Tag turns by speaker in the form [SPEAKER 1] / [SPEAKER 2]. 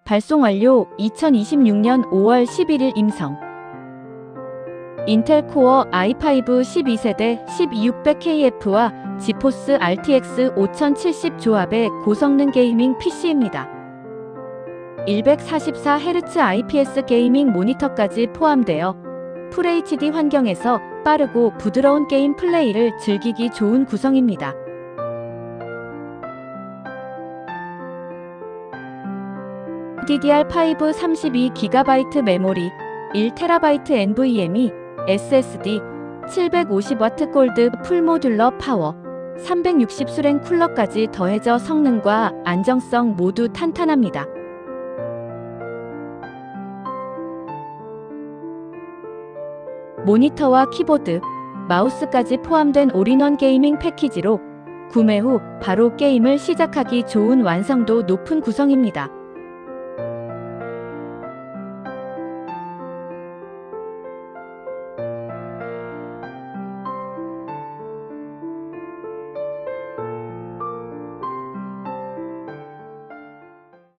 [SPEAKER 1] 발송 완료. 2026년 5월 11일 임성. 인텔 코어 i5 12세대 12600KF와 지포스 RTX 5070 조합의 고성능 게이밍 PC입니다. 144Hz IPS 게이밍 모니터까지 포함되어 FHD 환경에서 빠르고 부드러운 게임 플레이를 즐기기 좋은 구성입니다. DDR5 32GB 메모리, 1TB NVMe, SSD, 750W 골드 풀모듈러 파워, 360수랭 쿨러까지 더해져 성능과 안정성 모두 탄탄합니다. 모니터와 키보드, 마우스까지 포함된 올인원 게이밍 패키지로 구매 후 바로 게임을 시작하기 좋은 완성도 높은 구성입니다.